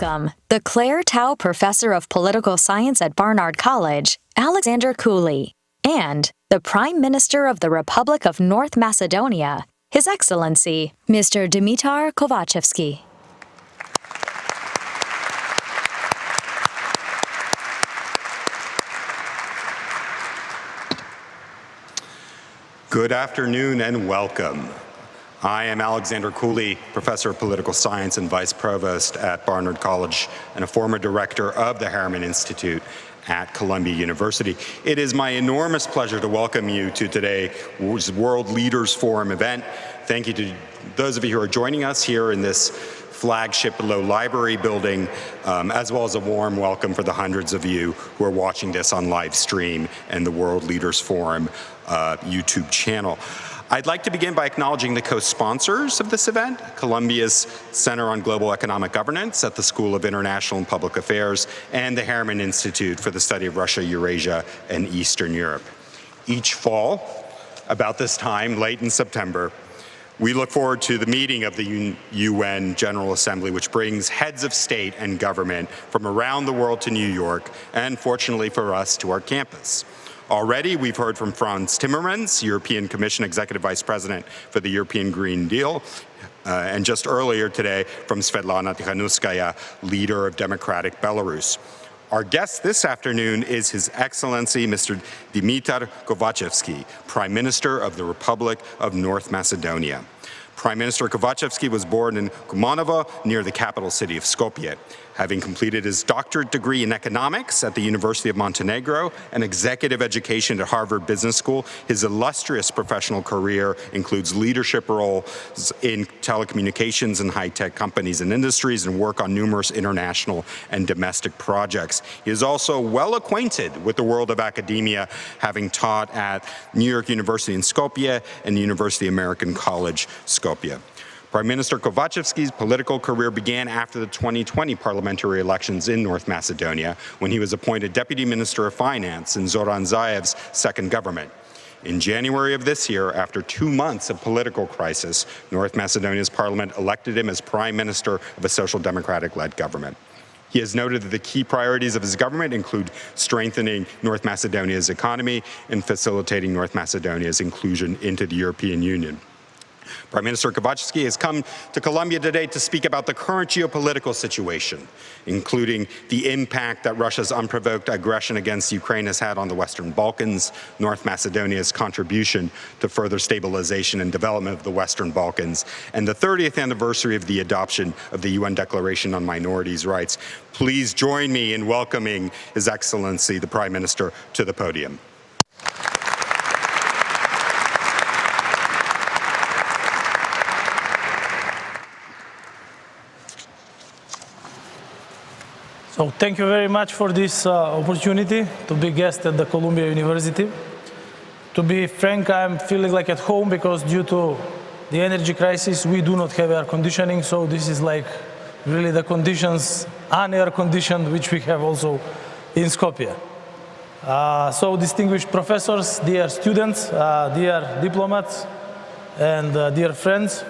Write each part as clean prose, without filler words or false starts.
welcome the Claire Tao Professor of Political Science at Barnard College, Alexander Cooley, and the Prime Minister of the Republic of North Macedonia, His Excellency, Mr. Dimitar Kovachevski. Good afternoon and welcome. I am Alexander Cooley, Professor of Political Science and Vice Provost at Barnard College and a former director of the Harriman Institute at Columbia University. It is my enormous pleasure to welcome you to today's World Leaders Forum event. Thank you to those of you who are joining us here in this flagship Low Library building, as well as a warm welcome for the hundreds of you who are watching this on live stream and the World Leaders Forum YouTube channel. I'd like to begin by acknowledging the co-sponsors of this event, Columbia's Center on Global Economic Governance at the School of International and Public Affairs, and the Harriman Institute for the Study of Russia, Eurasia, and Eastern Europe. Each fall, about this time, late in September, we look forward to the meeting of the UN General Assembly, which brings heads of state and government from around the world to New York, and fortunately for us, to our campus. Already, we've heard from Frans Timmermans, European Commission Executive Vice President for the European Green Deal, and just earlier today from Svetlana Tikhanovskaya, leader of Democratic Belarus. Our guest this afternoon is His Excellency Mr. Dimitar Kovachevski, Prime Minister of the Republic of North Macedonia. Prime Minister Kovachevski was born in Kumanovo, near the capital city of Skopje. Having completed his doctorate degree in economics at the University of Montenegro and executive education at Harvard Business School, his illustrious professional career includes leadership roles in telecommunications and high-tech companies and industries and work on numerous international and domestic projects. He is also well acquainted with the world of academia, having taught at New York University in Skopje and University American College, Skopje. Prime Minister Kovachevski's political career began after the 2020 parliamentary elections in North Macedonia, when he was appointed Deputy Minister of Finance in Zoran Zaev's second government. In January of this year, after 2 months of political crisis, North Macedonia's parliament elected him as Prime Minister of a Social Democratic-led government. He has noted that the key priorities of his government include strengthening North Macedonia's economy and facilitating North Macedonia's inclusion into the European Union. Prime Minister Kovachevski has come to Columbia today to speak about the current geopolitical situation, including the impact that Russia's unprovoked aggression against Ukraine has had on the Western Balkans, North Macedonia's contribution to further stabilization and development of the Western Balkans, and the 30th anniversary of the adoption of the UN Declaration on Minorities' Rights. Please join me in welcoming His Excellency, the Prime Minister, to the podium. So thank you very much for this opportunity to be guest at the Columbia University. To be frank, I'm feeling like at home because due to the energy crisis, we do not have air conditioning. So this is like really the conditions, unair conditioned, which we have also in Skopje. So distinguished professors, dear students, dear diplomats, and dear friends,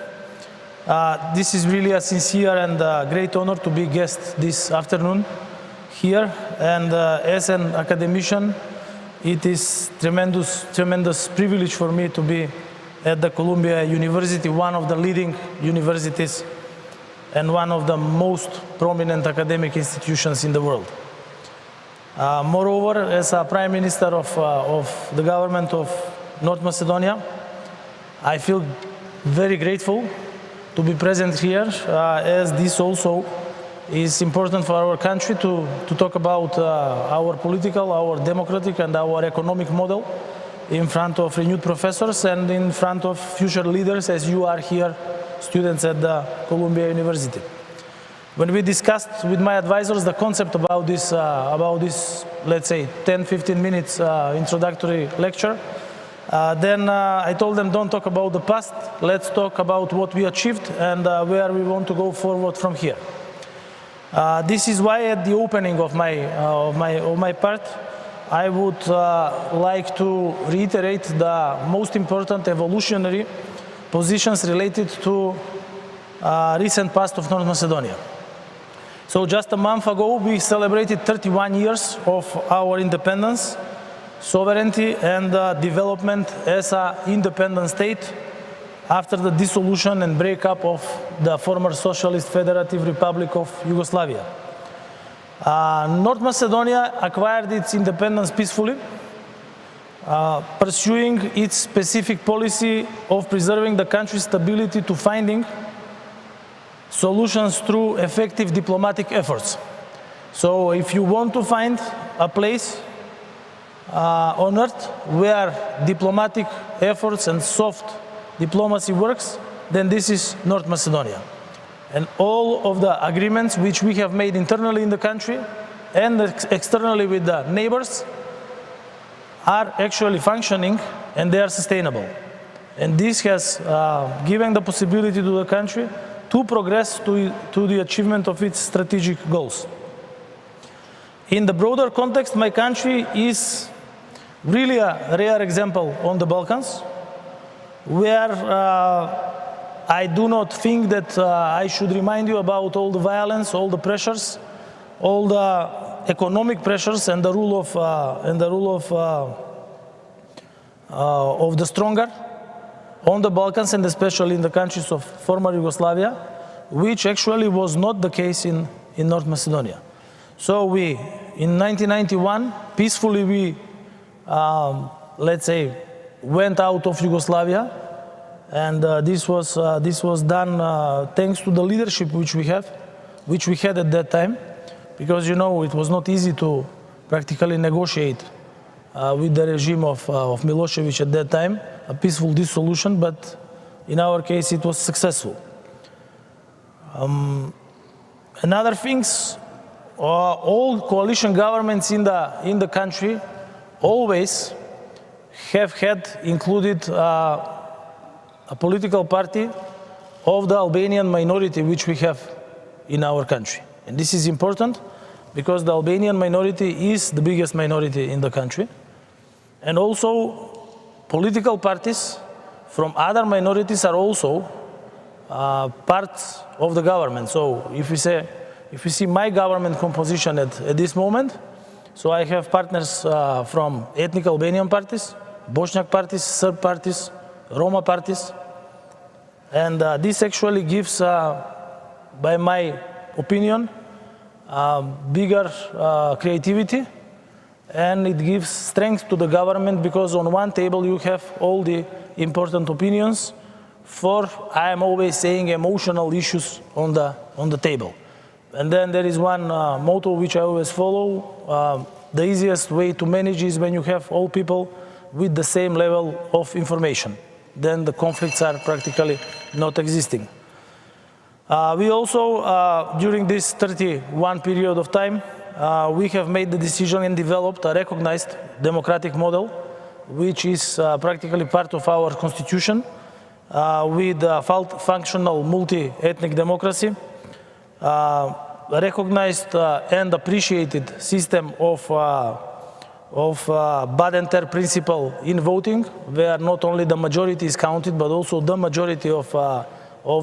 this is really a sincere and great honor to be guest this afternoon here. And as an academician, it is tremendous privilege for me to be at the Columbia University, one of the leading universities and one of the most prominent academic institutions in the world. Moreover, as a Prime Minister of the government of North Macedonia, I feel very grateful to be present here, as this also is important for our country to talk about our political, our democratic, and our economic model in front of renewed professors and in front of future leaders, as you are here, students at the Columbia University. When we discussed with my advisors the concept about this, let's say, 10-15 minutes introductory lecture, then I told them, don't talk about the past, let's talk about what we achieved and where we want to go forward from here. This is why at the opening of my part, I would like to reiterate the most important evolutionary positions related to recent past of North Macedonia. So just a month ago, we celebrated 31 years of our independence, sovereignty, and development as an independent state after the dissolution and breakup of the former Socialist Federative Republic of Yugoslavia. North Macedonia acquired its independence peacefully, pursuing its specific policy of preserving the country's stability to finding solutions through effective diplomatic efforts. So if you want to find a place on earth where diplomatic efforts and soft diplomacy works, then this is North Macedonia. And all of the agreements which we have made internally in the country and externally with the neighbors are actually functioning and they are sustainable. And this has given the possibility to the country to progress to the achievement of its strategic goals. In the broader context, my country is really a rare example on the Balkans, where I do not think that I should remind you about all the violence, all the pressures, all the economic pressures, and the rule of the stronger on the Balkans, and especially in the countries of former Yugoslavia, which actually was not the case in North Macedonia. So we, in 1991, peacefully we, let's say, went out of Yugoslavia, and this was done thanks to the leadership which we had at that time, because it was not easy to practically negotiate with the regime of Milosevic at that time, a peaceful dissolution, but in our case it was successful. Another things, all coalition governments in the country always have had included a political party of the Albanian minority which we have in our country. And this is important because the Albanian minority is the biggest minority in the country. And also political parties from other minorities are also parts of the government. So if we see my government composition at this moment, so I have partners from ethnic Albanian parties, Bosniak parties, Serb parties, Roma parties, and this actually gives, by my opinion, bigger creativity, and it gives strength to the government, because on one table you have all the important opinions for, I am always saying, emotional issues on the table. And then there is one motto which I always follow: the easiest way to manage is when you have all people with the same level of information. Then the conflicts are practically not existing. We also, during this 31 period of time, we have made the decision and developed a recognized democratic model, which is practically part of our constitution, with a functional multi-ethnic democracy, recognized and appreciated system of Badenter principle in voting, where not only the majority is counted, but also the majority of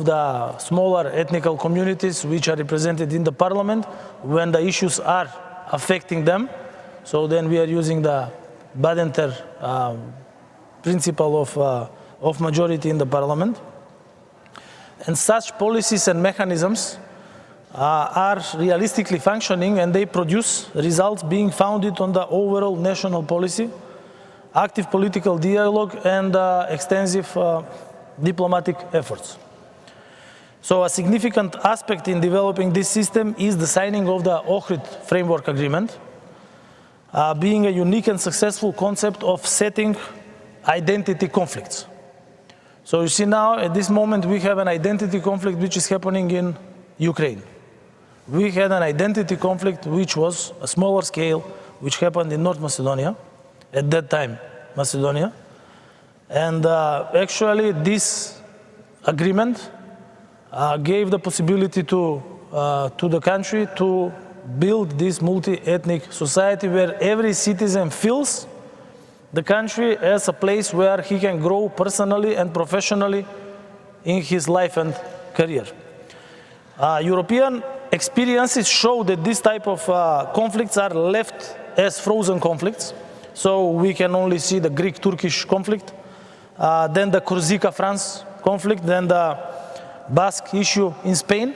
the smaller ethnical communities which are represented in the parliament when the issues are affecting them. So then we are using the Badenter principle of majority in the parliament. And such policies and mechanisms are realistically functioning, and they produce results being founded on the overall national policy, active political dialogue, and extensive diplomatic efforts. So a significant aspect in developing this system is the signing of the Ohrid Framework Agreement, being a unique and successful concept of setting identity conflicts. So you see now, at this moment, we have an identity conflict which is happening in Ukraine. We had an identity conflict which was a smaller scale, which happened in North Macedonia, at that time, Macedonia. And actually this agreement gave the possibility to the country to build this multi-ethnic society where every citizen feels the country as a place where he can grow personally and professionally in his life and career. European experiences show that this type of conflicts are left as frozen conflicts. So we can only see the Greek-Turkish conflict, then the Corsica-France conflict, then the Basque issue in Spain.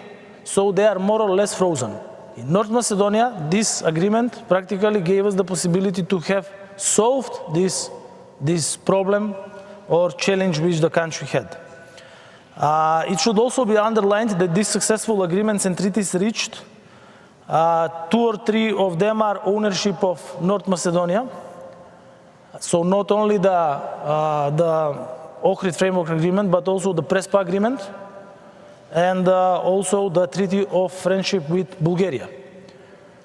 So they are more or less frozen. In North Macedonia, this agreement practically gave us the possibility to have solved this problem or challenge which the country had. It should also be underlined that these successful agreements and treaties reached, 2 or 3 of them are ownership of North Macedonia. So not only the Ohrid Framework Agreement, but also the Prespa Agreement, and also the Treaty of Friendship with Bulgaria.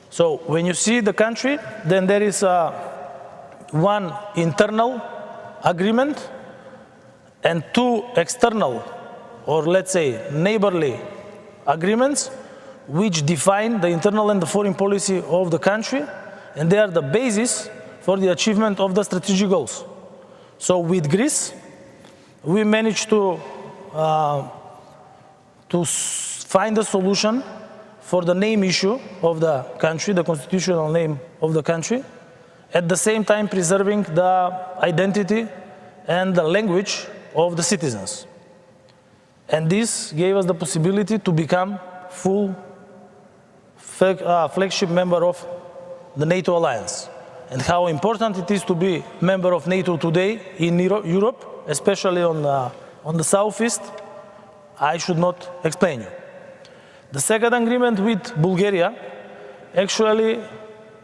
So when you see the country, then there is one internal agreement and 2 external, or let's say neighborly agreements, which define the internal and the foreign policy of the country, and they are the basis for the achievement of the strategic goals. So with Greece, we managed to find a solution for the name issue of the country, the constitutional name of the country, at the same time preserving the identity and the language of the citizens. And this gave us the possibility to become full flagship member of the NATO alliance. And how important it is to be member of NATO today in Europe, especially on the southeast, I should not explain you. The second agreement with Bulgaria actually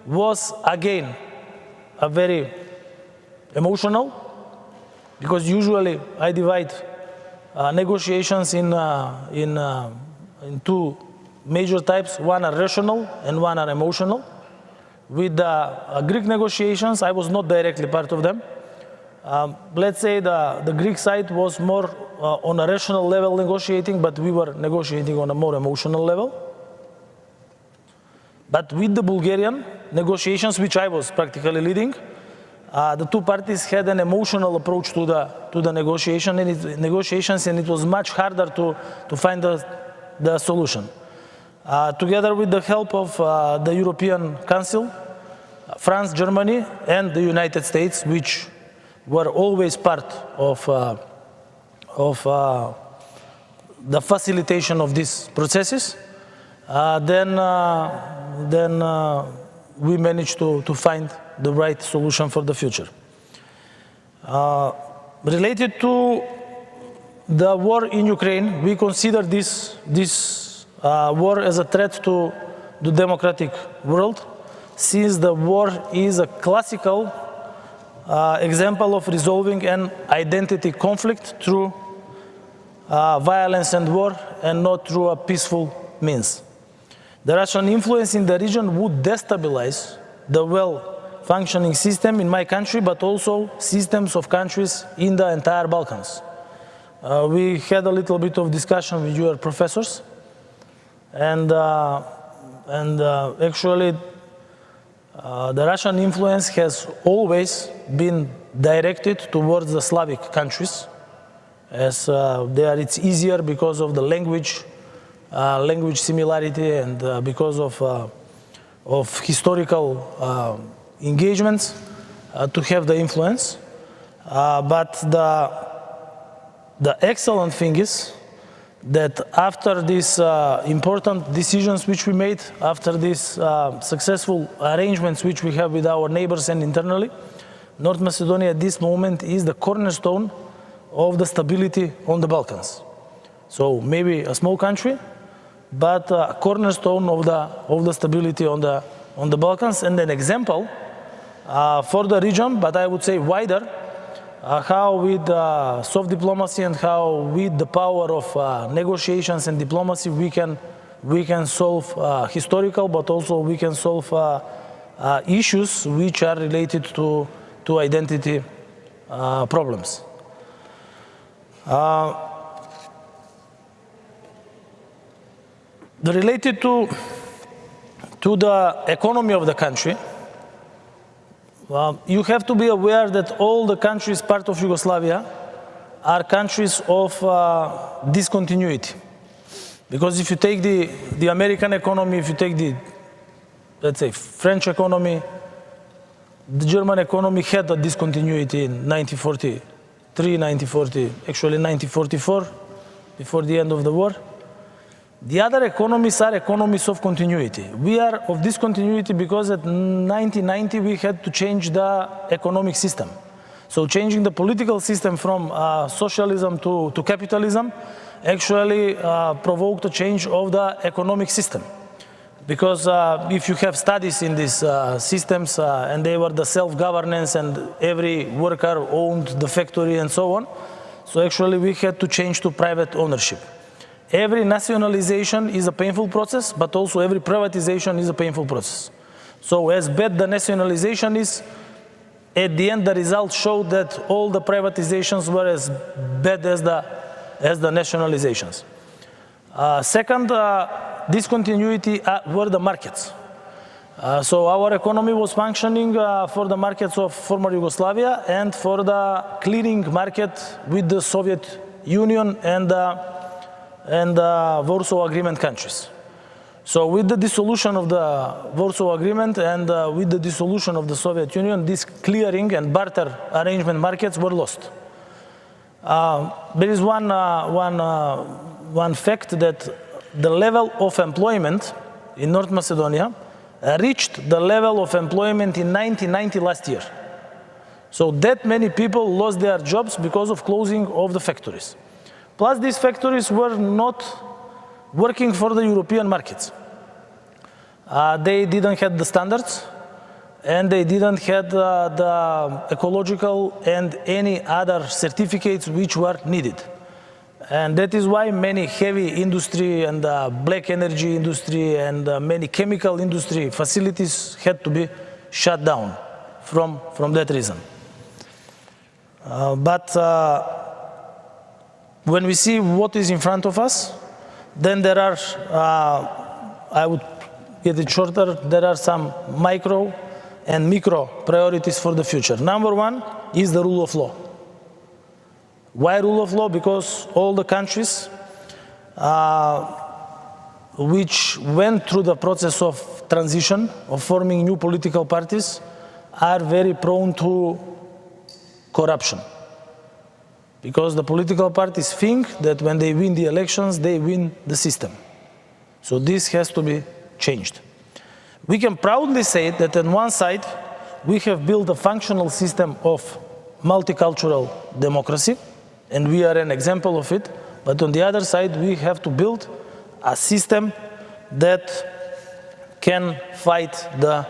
was again a very emotional, because usually I divide negotiations in 2 major types. One are rational and one are emotional. With the Greek negotiations, I was not directly part of them. Let's say the Greek side was more on a rational level negotiating, but we were negotiating on a more emotional level. But with the Bulgarian negotiations, which I was practically leading, the 2 parties had an emotional approach to the negotiations, and it was much harder to find the solution. Together with the help of the European Council, France, Germany, and the United States, which were always part of the facilitation of these processes, then we managed to find the right solution for the future. Related to the war in Ukraine, we consider this war as a threat to the democratic world, since the war is a classical example of resolving an identity conflict through violence and war, and not through a peaceful means. The Russian influence in the region would destabilize the well-functioning system in my country, but also systems of countries in the entire Balkans. We had a little bit of discussion with your professors, and actually the Russian influence has always been directed towards the Slavic countries, as there it's easier because of the language similarity, and because of historical engagements to have the influence. But the excellent thing is that after these important decisions which we made, after these successful arrangements which we have with our neighbors and internally, North Macedonia at this moment is the cornerstone of the stability on the Balkans. So maybe a small country, but a cornerstone of the stability on the Balkans, and an example for the region, but I would say wider, how with soft diplomacy and how with the power of negotiations and diplomacy we can solve historical, but also we can solve issues which are related to identity problems. Related to the economy of the country, you have to be aware that all the countries part of Yugoslavia are countries of discontinuity, Because if you take the American economy, if you take the, let's say, French economy, the German economy had a discontinuity in 1943, 1940, actually 1944, before the end of the war. The other economies are economies of continuity. We are of discontinuity because at 1990 we had to change the economic system. So changing the political system from socialism to capitalism actually provoked a change of the economic system. Because if you have studies in these systems and they were the self-governance and every worker owned the factory and so on, so actually we had to change to private ownership. Every nationalization is a painful process, but also every privatization is a painful process. So as bad the nationalization is, at the end the results showed that all the privatizations were as bad as the nationalizations. Second, discontinuity were the markets. So our economy was functioning for the markets of former Yugoslavia and for the clearing market with the Soviet Union and the Warsaw Agreement countries. So with the dissolution of the Warsaw Agreement and with the dissolution of the Soviet Union, these clearing and barter arrangement markets were lost. There is one fact that the level of employment in North Macedonia reached the level of employment in 1990 last year. So that many people lost their jobs because of closing of the factories. Plus these factories were not working for the European markets. They didn't have the standards and they didn't have the ecological and any other certificates which were needed. And that is why many heavy industry and black energy industry and many chemical industry facilities had to be shut down from that reason. But when we see what is in front of us, then there are, I would get it shorter, there are some micro and micro priorities for the future. Number one is the rule of law. Why rule of law? Because all the countries which went through the process of transition, of forming new political parties, are very prone to corruption. Because the political parties think that when they win the elections, they win the system. So this has to be changed. We can proudly say that on one side, we have built a functional system of multicultural democracy, and we are an example of it. But on the other side, we have to build a system that can fight the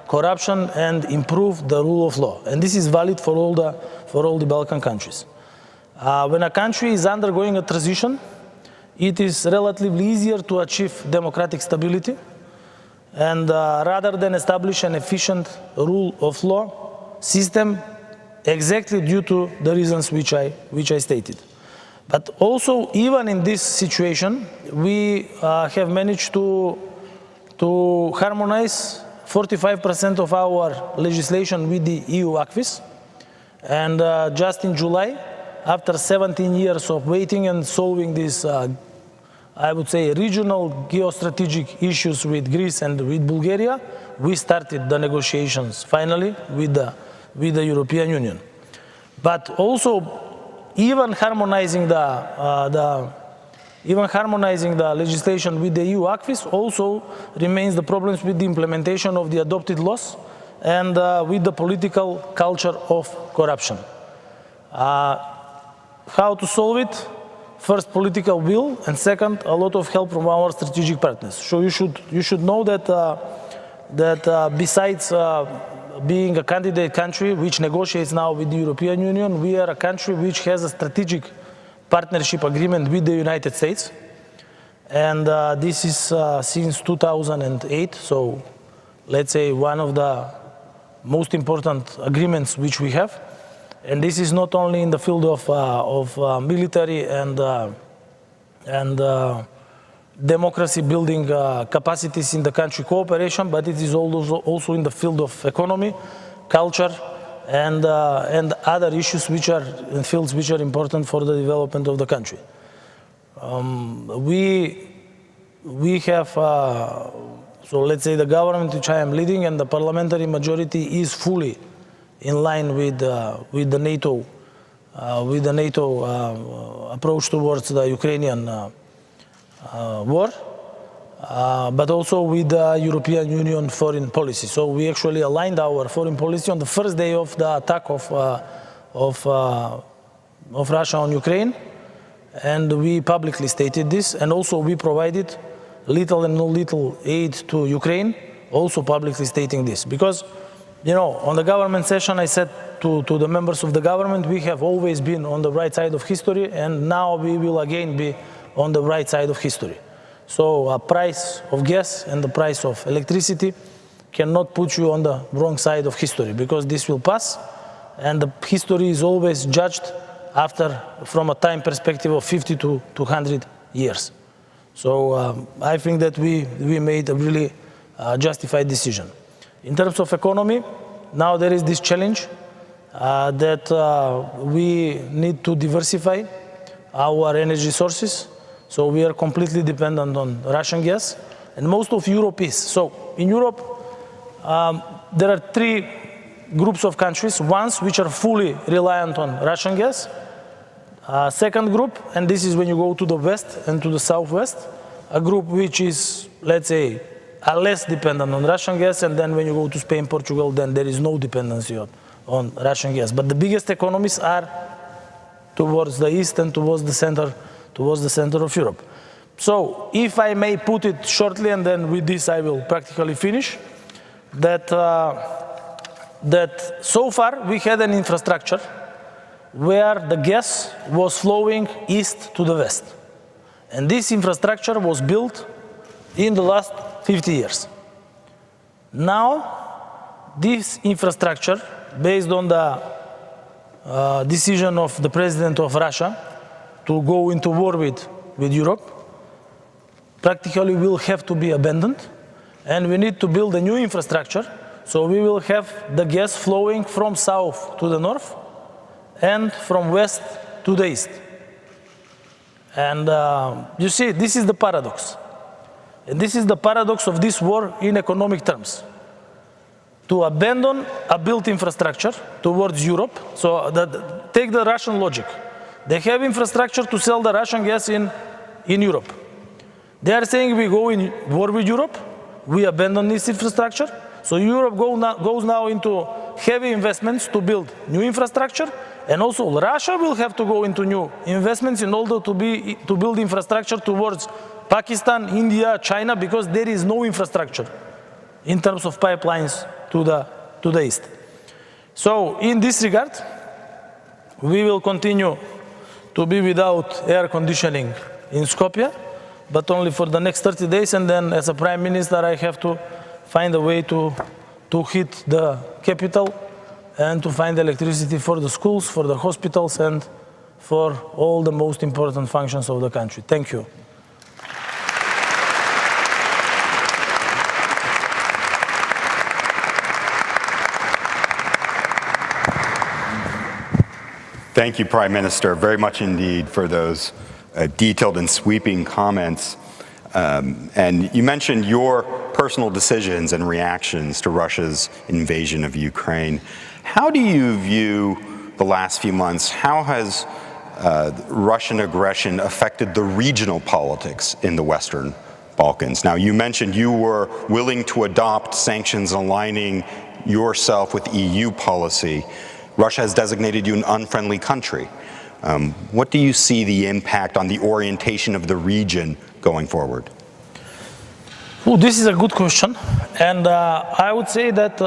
corruption and improve the rule of law. And this is valid for all the Balkan countries. When a country is undergoing a transition, it is relatively easier to achieve democratic stability. And rather than establish an efficient rule of law system, exactly due to the reasons which I stated. But also, even in this situation, we have managed to harmonize 45% of our legislation with the EU acquis. And just in July, after 17 years of waiting and solving these, I would say, regional geostrategic issues with Greece and with Bulgaria, we started the negotiations finally with the European Union. But also, even harmonizing the legislation with the EU acquis also remains the problems with the implementation of the adopted laws and with the political culture of corruption. How to solve it? First, political will, and second, a lot of help from our strategic partners. So you should know that besides being a candidate country which negotiates now with the European Union, we are a country which has a strategic partnership agreement with the United States. And this is since 2008, so let's say one of the most important agreements which we have. And this is not only in the field of military and democracy building capacities in the country cooperation, but it is also in the field of economy, culture, and other issues which are in fields which are important for the development of the country. We we have, so let's say the government which I am leading and the parliamentary majority is fully in line with the NATO approach towards the Ukrainian war, but also with the European Union foreign policy. So we actually aligned our foreign policy on the first day of the attack of Russia on Ukraine, and we publicly stated this, and also we provided little and no little aid to Ukraine, also publicly stating this. Because, you know, on the government session I said to the members of the government, we have always been on the right side of history, and now we will again be on the right side of history. So a price of gas and the price of electricity cannot put you on the wrong side of history, because this will pass, and the history is always judged from a time perspective of 50 to 100 years. So I think that we made a really justified decision. In terms of economy, now there is this challenge that we need to diversify our energy sources. So we are completely dependent on Russian gas, and most of Europe is. So in Europe, there are three groups of countries. Ones which are fully reliant on Russian gas. Second group, and this is when you go to the west and to the southwest, a group which is, let's say, less dependent on Russian gas, and then when you go to Spain, Portugal, then there is no dependency on Russian gas. But the biggest economies are towards the east and towards the center of Europe. So if I may put it shortly, and then with this I will practically finish, that so far we had an infrastructure where the gas was flowing east to the west. And this infrastructure was built in the last 50 years. Now, this infrastructure, based on the decision of the president of Russia to go into war with Europe, practically will have to be abandoned, and we need to build a new infrastructure, so we will have the gas flowing from south to the north and from west to the east. And you see, this is the paradox. And this is the paradox of this war in economic terms. To abandon a built infrastructure towards Europe, so take the Russian logic. They have infrastructure to sell the Russian gas in Europe. They are saying we go in war with Europe, we abandon this infrastructure, so Europe goes now into heavy investments to build new infrastructure, and also Russia will have to go into new investments in order to build infrastructure towards Pakistan, India, China, because there is no infrastructure in terms of pipelines to the east. So in this regard, we will continue to be without air conditioning in Skopje, but only for the next 30 days, and then as a Prime Minister I have to find a way to heat the capital and to find electricity for the schools, for the hospitals, and for all the most important functions of the country. Thank you. Thank you, Prime Minister, very much indeed for those detailed and sweeping comments. And you mentioned your personal decisions and reactions to Russia's invasion of Ukraine. How do you view the last few months? How has Russian aggression affected the regional politics in the Western Balkans? Now, you mentioned you were willing to adopt sanctions aligning yourself with EU policy. Russia has designated you an unfriendly country. What do you see the impact on the orientation of the region going forward? Well, this is a good question, and I would say that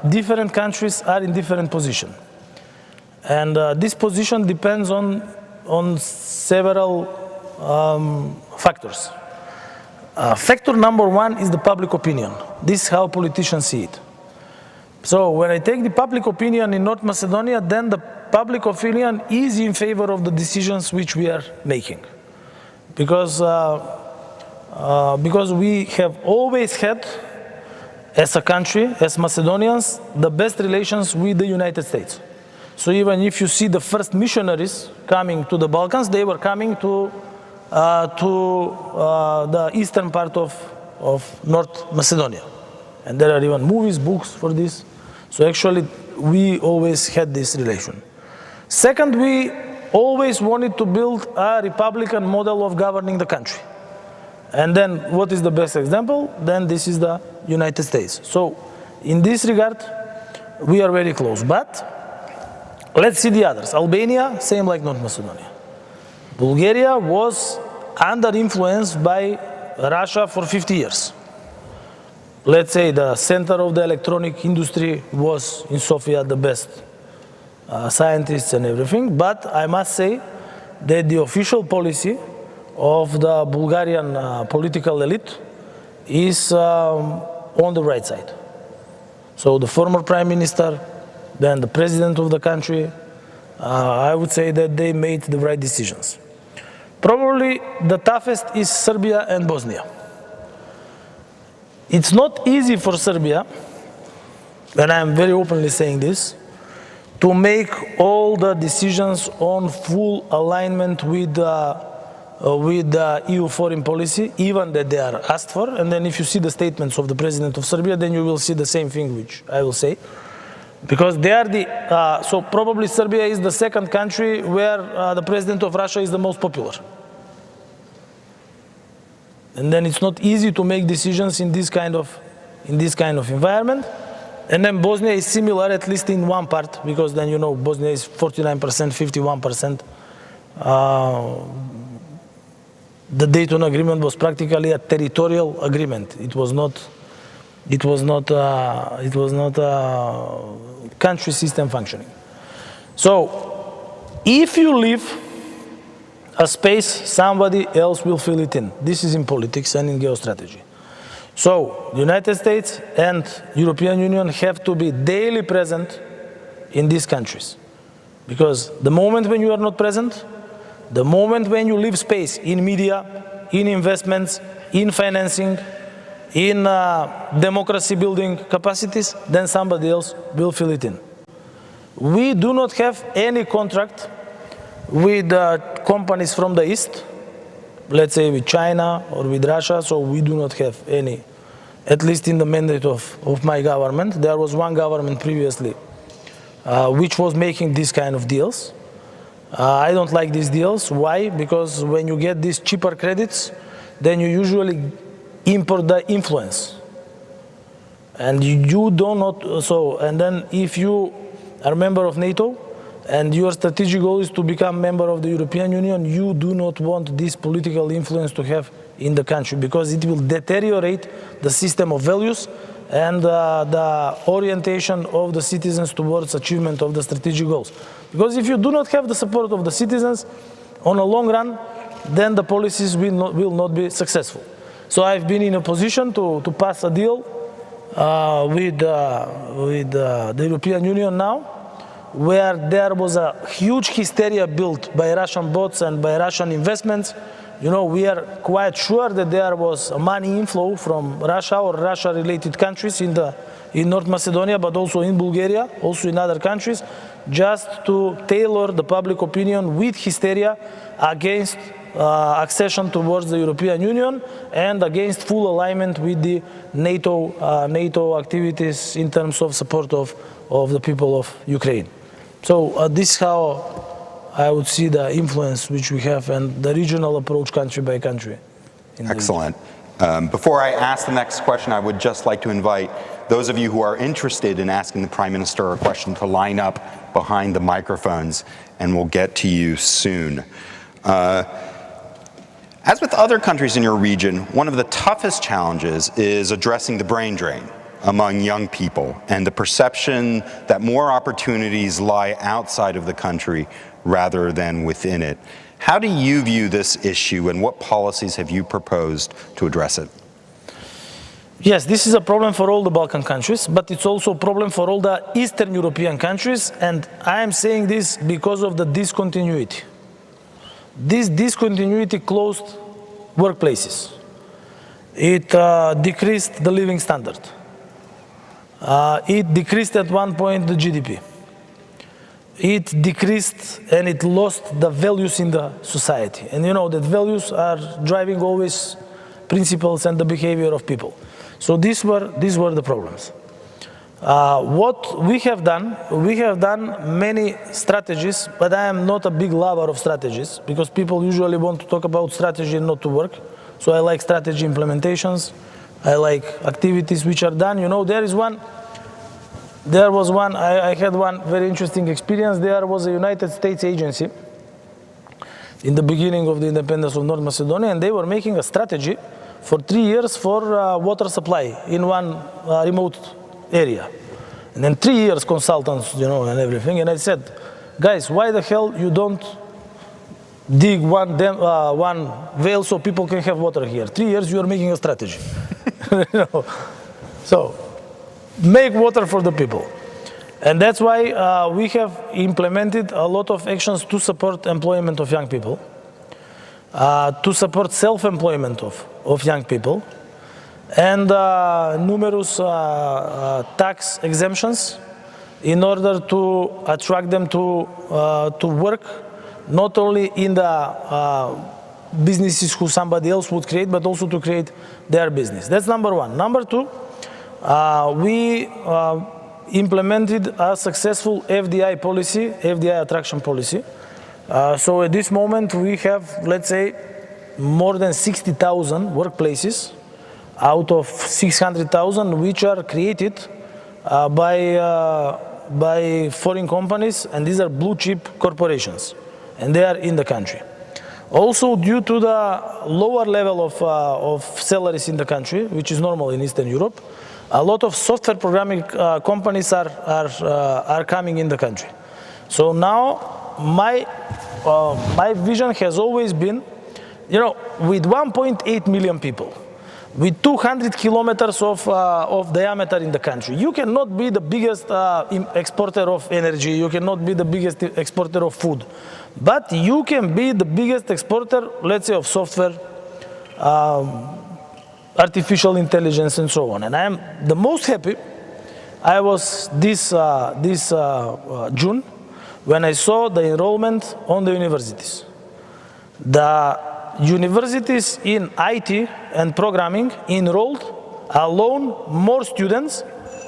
different countries are in different positions. And this position depends on several factors. Factor number one is the public opinion. This is how politicians see it. So when I take the public opinion in North Macedonia, then the public opinion is in favor of the decisions which we are making. Because we have always had, as a country, as Macedonians, the best relations with the United States. So even if you see the first missionaries coming to the Balkans, they were coming to to the eastern part of North Macedonia. And there are even movies, books for this. So actually, we always had this relation. Second, we always wanted to build a republican model of governing the country. And then what is the best example? Then this is the United States. So in this regard, we are very close. But let's see the others. Albania, same like North Macedonia. Bulgaria was under influence by Russia for 50 years. Let's say the center of the electronic industry was in Sofia, the best scientists and everything. But I must say that the official policy of the Bulgarian political elite is on the right side. So the former prime minister, then the president of the country, I would say that they made the right decisions. Probably the toughest is Serbia and Bosnia. It's not easy for Serbia, and I'm very openly saying this, to make all the decisions on full alignment with the EU foreign policy, even that they are asked for. And then if you see the statements of the president of Serbia, then you will see the same thing which I will say. Because they are so probably Serbia is the second country where the president of Russia is the most popular. And then it's not easy to make decisions in this kind of environment. And then Bosnia is similar, at least in one part, because then, you know, Bosnia is 49%, 51%. The Dayton Agreement was practically a territorial agreement. It was not a country system functioning. So, if you leave a space, somebody else will fill it in. This is in politics and in geostrategy. So, the United States and European Union have to be daily present in these countries. Because the moment when you are not present, the moment when you leave space in media, in investments, in financing, in democracy building capacities, then somebody else will fill it in. We do not have any contract with companies from the East, let's say with China or with Russia, so we do not have any, at least in the mandate of my government. There was one government previously which was making these kind of deals. I don't like these deals. Why? Because when you get these cheaper credits, then you usually import the influence. And you do not, and then if you are a member of NATO, and your strategic goal is to become a member of the European Union, you do not want this political influence to have in the country, because it will deteriorate the system of values and the orientation of the citizens towards achievement of the strategic goals. Because if you do not have the support of the citizens, on a long run, then the policies will not be successful. So I've been in a position to pass a deal with the European Union now, where there was a huge hysteria built by Russian bots and by Russian investments. You know, we are quite sure that there was a money inflow from Russia or Russia-related countries in North Macedonia, but also in Bulgaria, also in other countries, just to tailor the public opinion with hysteria against accession towards the European Union and against full alignment with the NATO activities in terms of support of the people of Ukraine. So this is how I would see the influence which we have and the regional approach country by country. Excellent. Before I ask the next question, I would just like to invite those of you who are interested in asking the Prime Minister a question to line up behind the microphones, and we'll get to you soon. As with other countries in your region, one of the toughest challenges is addressing the brain drain among young people and the perception that more opportunities lie outside of the country rather than within it. How do you view this issue, and what policies have you proposed to address it? Yes, this is a problem for all the Balkan countries, but it's also a problem for all the Eastern European countries, and I am saying this because of the discontinuity. This discontinuity closed workplaces. It decreased the living standard. It decreased at one point the GDP. it decreased and it lost the values in the society. And you know that values are driving always principles and the behavior of people. So these were the problems. What we have done many strategies, but I am not a big lover of strategies because people usually want to talk about strategy and not to work. So I like strategy implementations. I like activities which are done. You know, I had one very interesting experience. There was a United States agency in the beginning of the independence of North Macedonia, and they were making a strategy for 3 years for water supply in one remote area. And then 3 years consultants, you know, and everything. And I said, guys, why the hell you don't dig one well so people can have water here? 3 years you are making a strategy. You know? So make water for the people. And that's why we have implemented a lot of actions to support employment of young people, to support self-employment of young people, and numerous tax exemptions in order to attract them to work not only in the businesses who somebody else would create, but also to create their business. That's number one. Number two, we implemented a successful FDI policy, FDI attraction policy. So at this moment we have, let's say, more than 60,000 workplaces out of 600,000 which are created by foreign companies, and these are blue chip corporations, and they are in the country. Also, due to the lower level of salaries in the country, which is normal in Eastern Europe, a lot of software programming companies are coming in the country. So now my vision has always been, you know, with 1.8 million people, with 200 kilometers of diameter in the country, you cannot be the biggest exporter of energy, you cannot be the biggest exporter of food, but you can be the biggest exporter, let's say, of software, artificial intelligence, and so on. And I am the most happy. I was this June when I saw the enrollment on the universities. The universities in IT and programming enrolled alone more students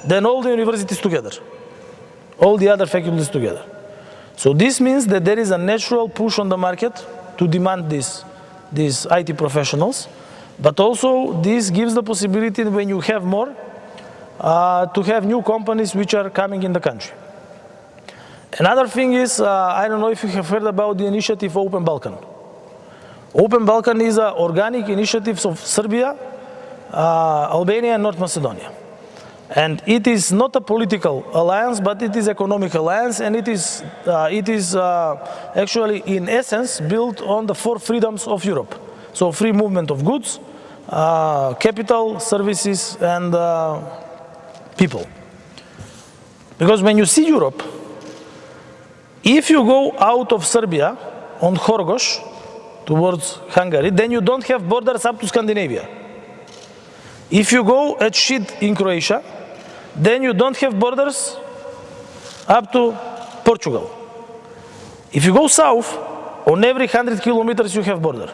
than all the universities together, all the other faculties together. So this means that there is a natural push on the market to demand these IT professionals, but also this gives the possibility, when you have more, to have new companies which are coming in the country. Another thing is, I don't know if you have heard about the initiative Open Balkan. Open Balkan is an organic initiative of Serbia, Albania, and North Macedonia. And it is not a political alliance, but it is economic alliance, and it is actually, in essence, built on the 4 freedoms of Europe. So free movement of goods, capital, services, and people. Because when you see Europe, if you go out of Serbia on Horgosh towards Hungary, then you don't have borders up to Scandinavia. If you go at Šid in Croatia, then you don't have borders up to Portugal. If you go south, on every 100 kilometers you have border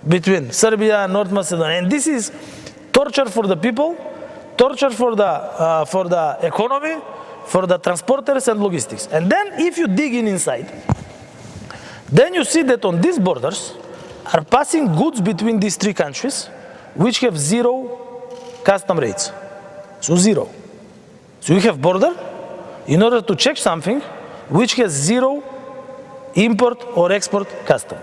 between Serbia and North Macedonia. And this is torture for the people, torture for the economy, for the transporters and logistics. And then if you dig inside, then you see that on these borders are passing goods between these 3 countries which have 0 custom rates. So 0. So you have border in order to check something which has 0 import or export custom.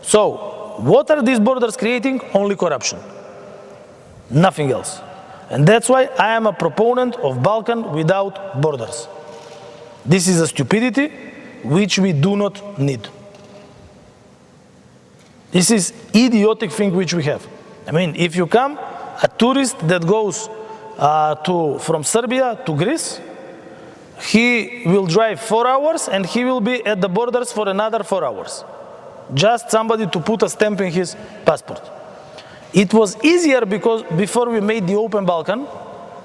So what are these borders creating? Only corruption. Nothing else. And that's why I am a proponent of Balkan without borders. This is a stupidity which we do not need. This is idiotic thing which we have. I mean, if you come, a tourist that goes from Serbia to Greece, he will drive 4 hours and he will be at the borders for another 4 hours. Just somebody to put a stamp in his passport. It was easier because before we made the Open Balkan,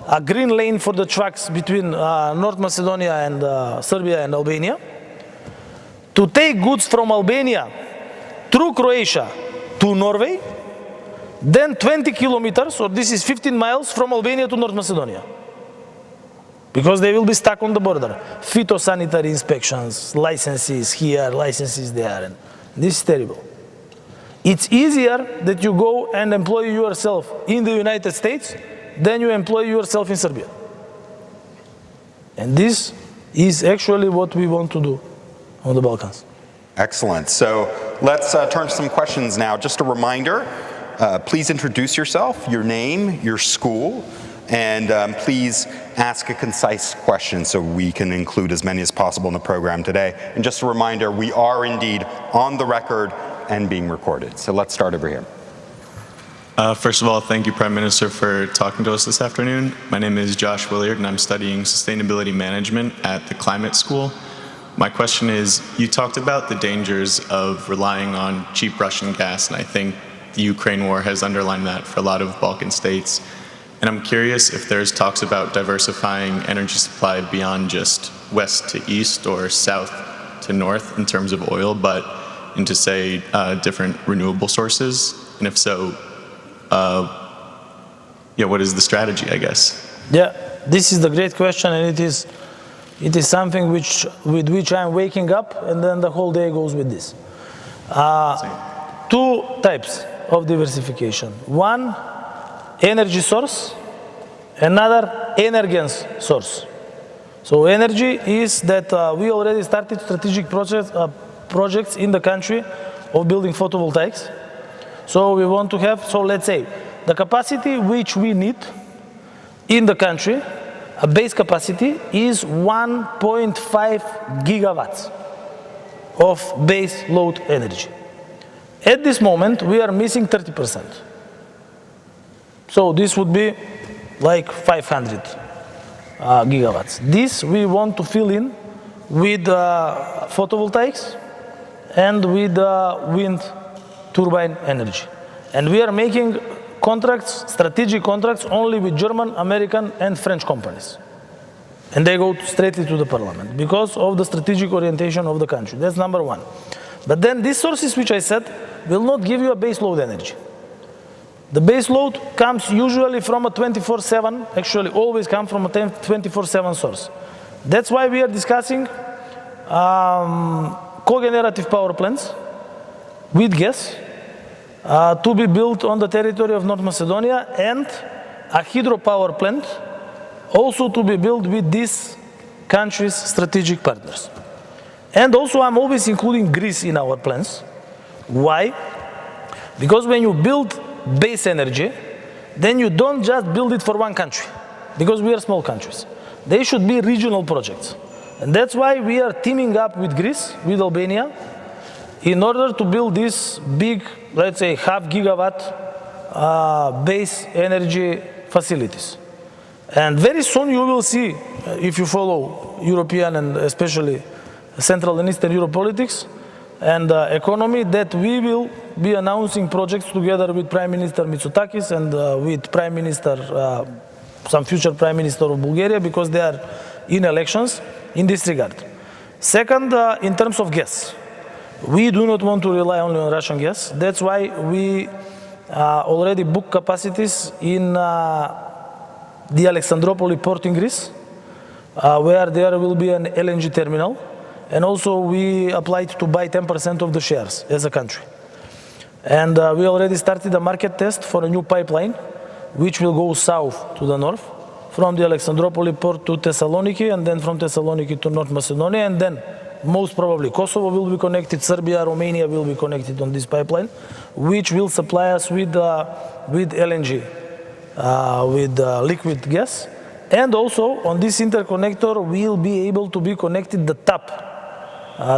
a green lane for the trucks between North Macedonia and Serbia and Albania, to take goods from Albania through Croatia to Norway, then 20 kilometers, or this is 15 miles from Albania to North Macedonia. Because they will be stuck on the border. Phytosanitary inspections, licenses here, licenses there, and this is terrible. It's easier that you go and employ yourself in the United States than you employ yourself in Serbia. And this is actually what we want to do on the Balkans. Excellent. So let's turn to some questions now. Just a reminder, please introduce yourself, your name, your school, and please ask a concise question so we can include as many as possible in the program today. And just a reminder, we are indeed on the record and being recorded. So let's start over here. First of all, thank you, Prime Minister, for talking to us this afternoon. My name is Josh Williard, and I'm studying Sustainability Management at the Climate School. My question is, you talked about the dangers of relying on cheap Russian gas, and I think the Ukraine war has underlined that for a lot of Balkan states. And I'm curious if there's talks about diversifying energy supply beyond just west to east or south to north in terms of oil, but into, say, different renewable sources? And if so, what is the strategy, I guess? Yeah, this is the great question, and it is something with which I'm waking up, and then the whole day goes with this. Two types of diversification. One, energy source, another energens source. So energy is that we already started strategic projects in the country of building photovoltaics. So we want to have, so let's say, the capacity which we need in the country, a base capacity, is 1.5 gigawatts of base load energy. At this moment, we are missing 30%. So this would be like 500 gigawatts. This we want to fill in with photovoltaics and with wind turbine energy. And we are making contracts, strategic contracts, only with German, American, and French companies. And they go straightly to the parliament because of the strategic orientation of the country. That's number one. But then these sources, which I said, will not give you a base load energy. The base load comes usually from a 24/7, actually always come from a 24/7 source. That's why we are discussing cogenerative power plants with gas to be built on the territory of North Macedonia, and a hydropower plant also to be built with these countries' strategic partners. And also I'm always including Greece in our plans. Why? Because when you build base energy, then you don't just build it for one country, because we are small countries. They should be regional projects. And that's why we are teaming up with Greece, with Albania, in order to build these big, let's say, half gigawatt base energy facilities. And very soon you will see, if you follow European and especially Central and Eastern Europe politics and economy, that we will be announcing projects together with Prime Minister Mitsotakis and with Prime Minister, some future Prime Minister of Bulgaria, because they are in elections in this regard. Second, in terms of gas, we do not want to rely only on Russian gas. That's why we already booked capacities in the Alexandropoli port in Greece, where there will be an LNG terminal. And also we applied to buy 10% of the shares as a country. And we already started a market test for a new pipeline, which will go south to the north, from the Alexandropoli port to Thessaloniki, and then from Thessaloniki to North Macedonia, and then most probably Kosovo will be connected, Serbia, Romania will be connected on this pipeline, which will supply us with LNG, with liquid gas. And also on this interconnector, we'll be able to be connected the TAP,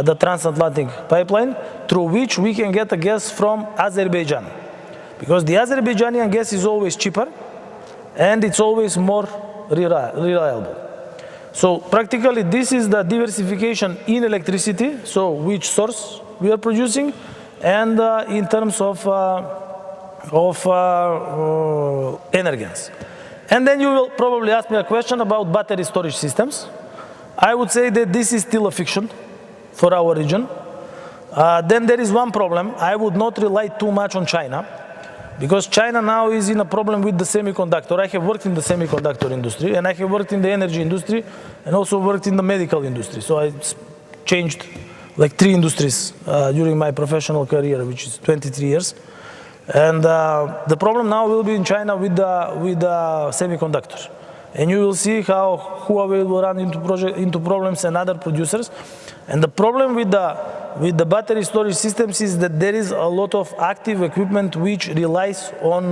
the transatlantic pipeline, through which we can get the gas from Azerbaijan. Because the Azerbaijani gas is always cheaper and it's always more reliable. So practically this is the diversification in electricity, so which source we are producing, and in terms of energens. And then you will probably ask me a question about battery storage systems. I would say that this is still a fiction for our region. Then there is one problem. I would not rely too much on China, because China now is in a problem with the semiconductor. I have worked in the semiconductor industry, and I have worked in the energy industry, and also worked in the medical industry. So I changed like 3 industries during my professional career, which is 23 years. And the problem now will be in China with the semiconductor. And you will see how Huawei will run into problems and other producers. And the problem with the battery storage systems is that there is a lot of active equipment which relies on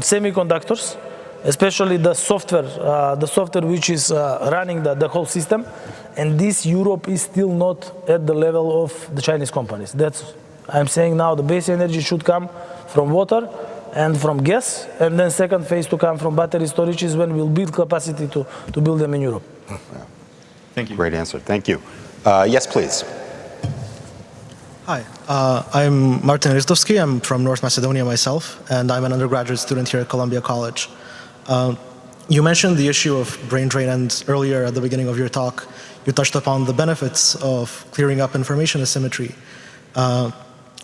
semiconductors, especially the software which is running the whole system. And this Europe is still not at the level of the Chinese companies. That's, I'm saying now, the base energy should come from water and from gas, and then second phase to come from battery storage is when we'll build capacity to build them in Europe. Yeah. Thank you. Great answer. Thank you. Yes, please. Hi, I'm Martin Ristovski. I'm from North Macedonia myself, and I'm an undergraduate student here at Columbia College. You mentioned the issue of brain drain, and earlier at the beginning of your talk, you touched upon the benefits of clearing up information asymmetry.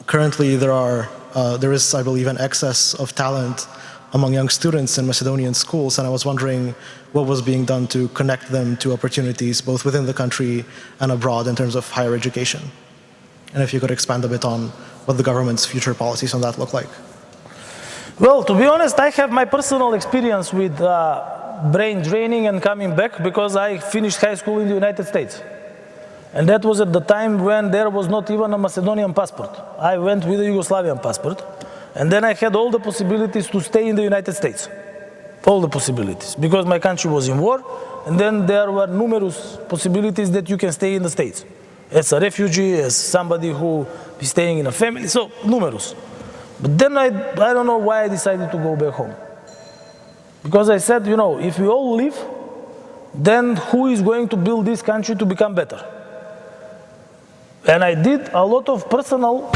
Currently, there is, I believe, an excess of talent among young students in Macedonian schools, and I was wondering what was being done to connect them to opportunities both within the country and abroad in terms of higher education. And if you could expand a bit on what the government's future policies on that look like. Well, to be honest, I have my personal experience with brain draining and coming back, because I finished high school in the United States. And that was at the time when there was not even a Macedonian passport. I went with a Yugoslavian passport, and then I had all the possibilities to stay in the United States. All the possibilities, because my country was in war, and then there were numerous possibilities that you can stay in the States. As a refugee, as somebody who is staying in a family, so numerous. But then I don't know why I decided to go back home. Because I said, you know, if we all leave, then who is going to build this country to become better? And I did a lot of personal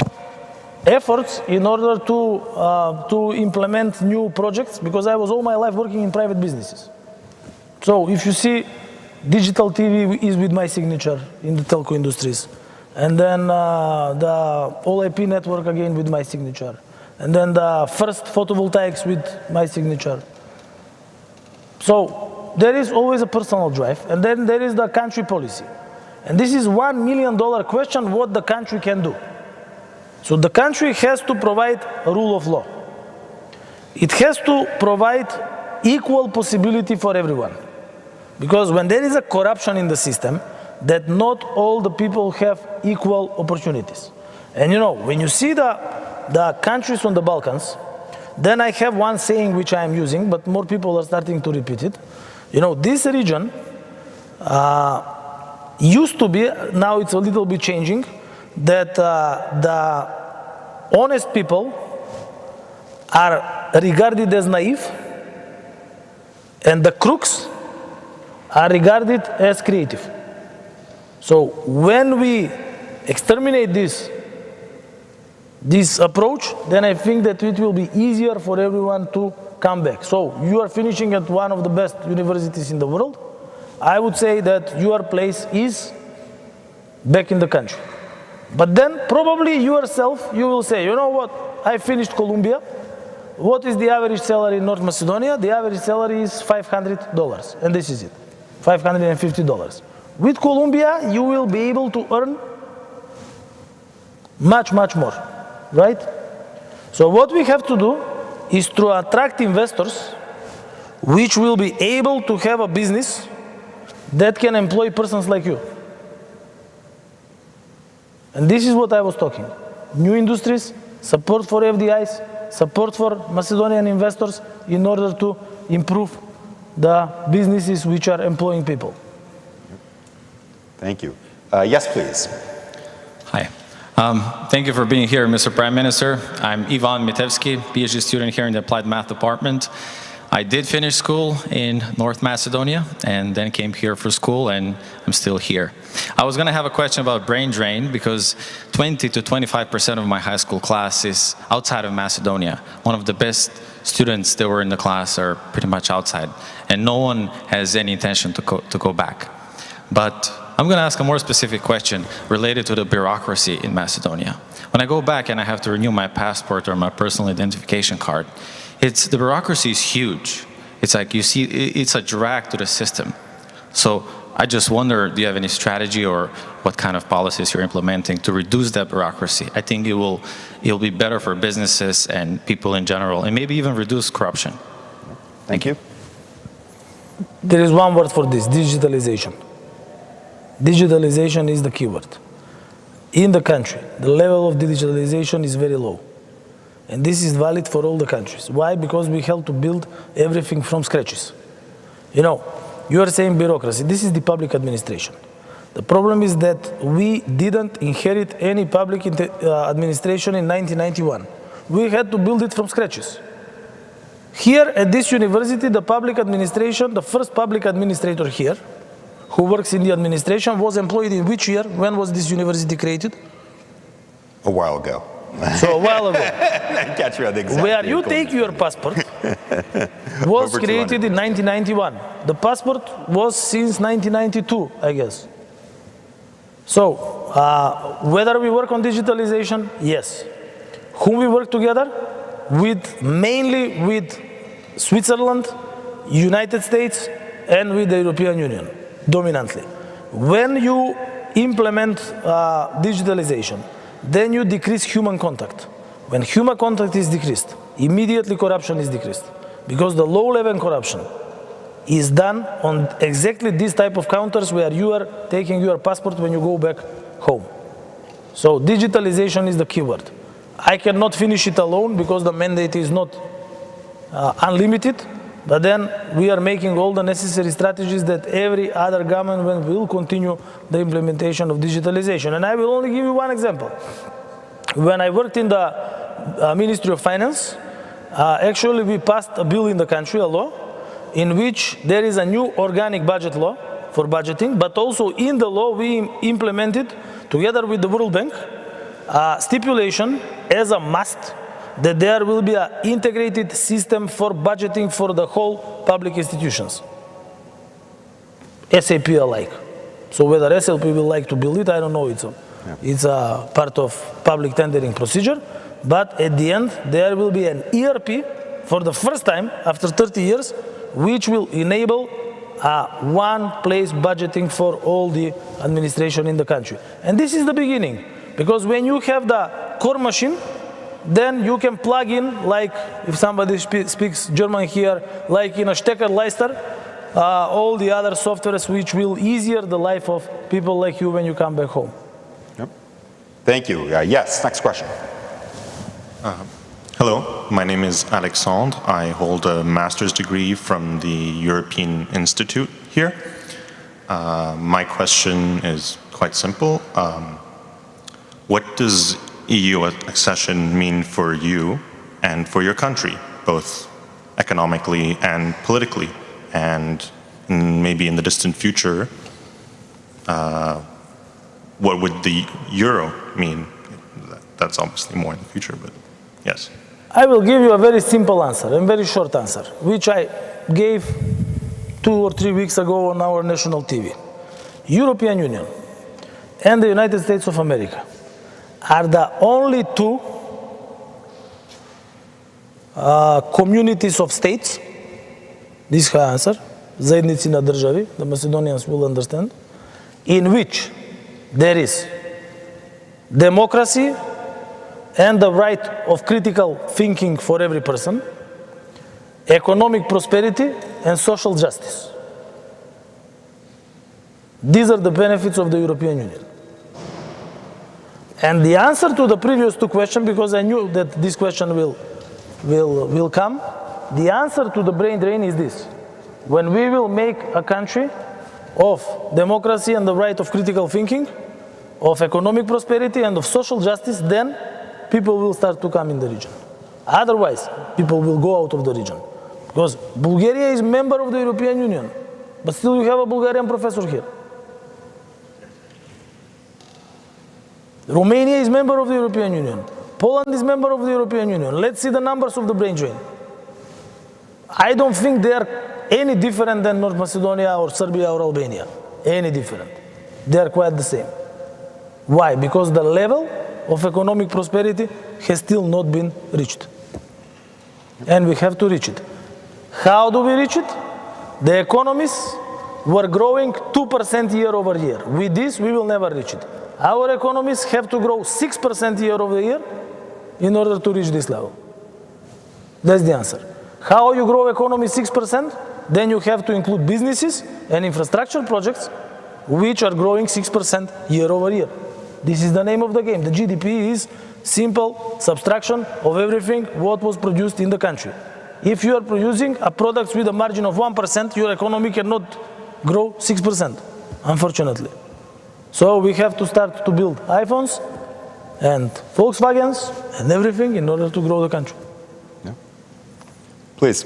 efforts in order to implement new projects, because I was all my life working in private businesses. So if you see, digital TV is with my signature in the telco industries. And then the All IP network again with my signature. And then the first photovoltaics with my signature. So there is always a personal drive. And then there is the country policy. And this is $1 million question, what the country can do. So the country has to provide a rule of law. It has to provide equal possibility for everyone. Because when there is a corruption in the system, that not all the people have equal opportunities. And you know, when you see the countries on the Balkans, then I have one saying which I am using, but more people are starting to repeat it. You know, this region used to be, now it's a little bit changing, that the honest people are regarded as naive, and the crooks are regarded as creative. So when we exterminate this approach, then I think that it will be easier for everyone to come back. So you are finishing at one of the best universities in the world. I would say that your place is back in the country. But then probably yourself, you will say, you know what, I finished Columbia. What is the average salary in North Macedonia? The average salary is $500, and this is it, $550. With Columbia, you will be able to earn much, much more, right? So what we have to do is to attract investors which will be able to have a business that can employ persons like you. And this is what I was talking. New industries, support for FDIs, support for Macedonian investors in order to improve the businesses which are employing people. Thank you. Yes, please. Hi. Thank you for being here, Mr. Prime Minister. I'm Ivan Mitevsky, PhD student here in the Applied Math Department. I did finish school in North Macedonia and then came here for school, and I'm still here. I was going to have a question about brain drain because 20 to 25% of my high school class is outside of Macedonia. One of the best students that were in the class are pretty much outside, and no one has any intention to go back. But I'm going to ask a more specific question related to the bureaucracy in Macedonia. When I go back and I have to renew my passport or my personal identification card, the bureaucracy is huge. It's like, you see, it's a drag to the system. So I just wonder, do you have any strategy or what kind of policies you're implementing to reduce that bureaucracy? I think it'll be better for businesses and people in general, and maybe even reduce corruption. Thank you. There is one word for this: digitalization. Digitalization is the keyword. In the country, the level of digitalization is very low. And this is valid for all the countries. Why? Because we have to build everything from scratches. You know, you are saying bureaucracy. This is the public administration. The problem is that we didn't inherit any public administration in 1991. We had to build it from scratches. Here at this university, the public administration, the first public administrator here, who works in the administration, was employed in which year? When was this university created? A while ago. So a while ago. Catch you on the exact Where year. you take your passport was Over created 200. in 1991. The passport was since 1992, I guess. So whether we work on digitalization, yes. Whom we work together? Mainly with Switzerland, United States, and with the European Union, dominantly. When you implement digitalization, then you decrease human contact. When human contact is decreased, immediately corruption is decreased. Because the low-level corruption is done on exactly this type of counters where you are taking your passport when you go back home. So digitalization is the keyword. I cannot finish it alone because the mandate is not unlimited, but then we are making all the necessary strategies that every other government will continue the implementation of digitalization. And I will only give you one example. When I worked in the Ministry of Finance, actually we passed a bill in the country, a law, in which there is a new organic budget law for budgeting, but also in the law we implemented, together with the World Bank, stipulation as a must that there will be an integrated system for budgeting for the whole public institutions. SAP alike. So whether SLP will like to build it, I don't know. It's a part of public tendering procedure. But at the end, there will be an ERP for the first time after 30 years, which will enable one-place budgeting for all the administration in the country. And this is the beginning. Because when you have the core machine, then you can plug in, like if somebody speaks German here, like in a Steckerleister, all the other softwares which will easier the life of people like you when you come back home. Yep. Thank you. Yes, next question. Hello, my name is Alexandre. I hold a master's degree from the European Institute here. My question is quite simple. What does EU accession mean for you and for your country, both economically and politically? And maybe in the distant future, what would the euro mean? That's obviously more in the future, but yes. I will give you a very simple answer, a very short answer, which I gave 2 or 3 weeks ago on our national TV. European Union and the United States of America are the only two communities of states, this is her answer, zajednici na državi, the Macedonians will understand, in which there is democracy and the right of critical thinking for every person, economic prosperity and social justice. These are the benefits of the European Union. And the answer to the previous 2 questions, because I knew that this question will come, the answer to the brain drain is this. When we will make a country of democracy and the right of critical thinking, of economic prosperity and of social justice, then people will start to come in the region. Otherwise, people will go out of the region. Because Bulgaria is a member of the European Union, but still you have a Bulgarian professor here. Romania is member of the European Union. Poland is member of the European Union. Let's see the numbers of the brain drain. I don't think they are any different than North Macedonia or Serbia or Albania. Any different. they are quite the same. Why? Because the level of economic prosperity has still not been reached. And we have to reach it. How do we reach it? The economies were growing 2% year over year. With this, we will never reach it. Our economies have to grow 6% year over year in order to reach this level. That's the answer. How you grow economy 6%? Then you have to include businesses and infrastructure projects which are growing 6% year over year. This is the name of the game. The GDP is simple subtraction of everything what was produced in the country. If you are producing a product with a margin of 1%, your economy cannot grow 6%, unfortunately. So we have to start to build iPhones and Volkswagens and everything in order to grow the country. Yeah. Please.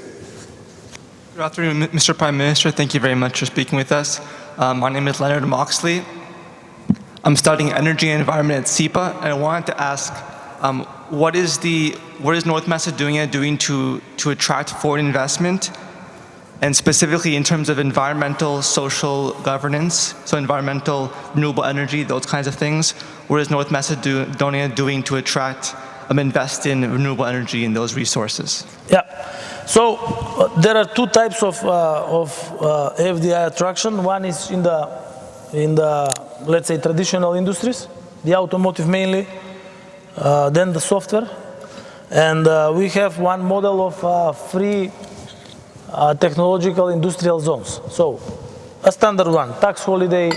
Good afternoon, Mr. Prime Minister. Thank you very much for speaking with us. My name is Leonard Moxley. I'm studying energy and environment at SEPA, and I wanted to ask, what is North Macedonia doing to attract foreign investment, and specifically in terms of environmental, social governance, so environmental, renewable energy, those kinds of things? What is North Macedonia doing to attract, invest in renewable energy and those resources? Yeah. So there are two types of FDI attraction. One is in the let's say traditional industries, the automotive mainly, then the software, and we have one model of free technological industrial zones. So a standard one, tax holiday,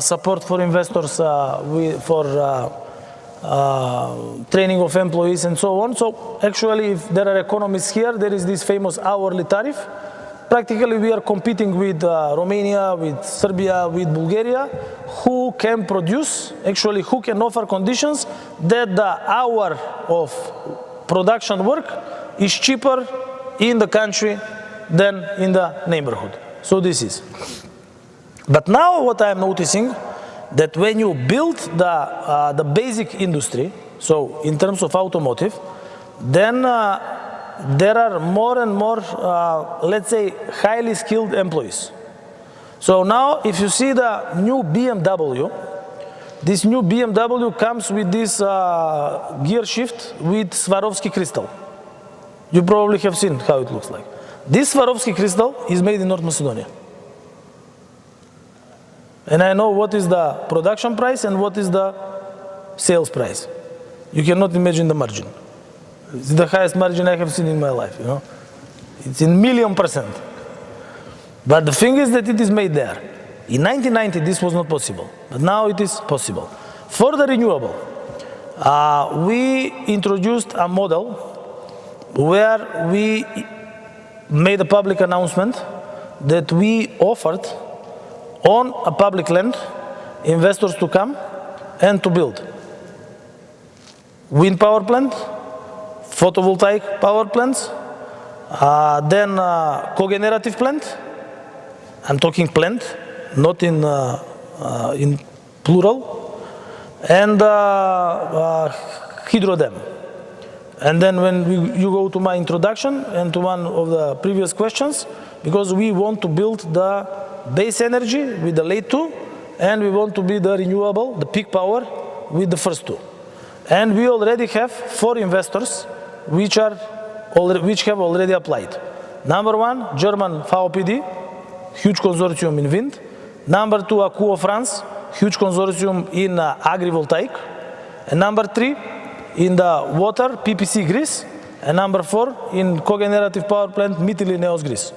support for investors for training of employees and so on. So actually, if there are economies here, there is this famous hourly tariff. Practically, we are competing with Romania, with Serbia, with Bulgaria, who can produce, actually who can offer conditions that the hour of production work is cheaper in the country than in the neighborhood. So this is. But now what I am noticing, that when you build the basic industry, so in terms of automotive, then there are more and more, let's say, highly skilled employees. So now, if you see the new BMW, this new BMW comes with this gear shift with Swarovski crystal. You probably have seen how it looks like. This Swarovski crystal is made in North Macedonia. And I know what is the production price and what is the sales price. You cannot imagine the margin. It's the highest margin I have seen in my life, you know. It's in 1,000,000%. But the thing is that it is made there. In 1990, this was not possible, but now it is possible. For the renewable, we introduced a model where we made a public announcement that we offered on a public land investors to come and to build wind power plant, photovoltaic power plants, then cogenerative plant. I'm talking plant, not in plural, and hydro dam. And then when you go to my introduction and to one of the previous questions, because we want to build the base energy with the late two, and we want to be the renewable, the peak power, with the first two. And we already have 4 investors which have already applied. Number 1, German VPD, huge consortium in wind. Number 2, Acuo France, huge consortium in agrivoltaic. And number 3, in the water, PPC Greece. And number 4, in cogenerative power plant, Mytilineos Greece.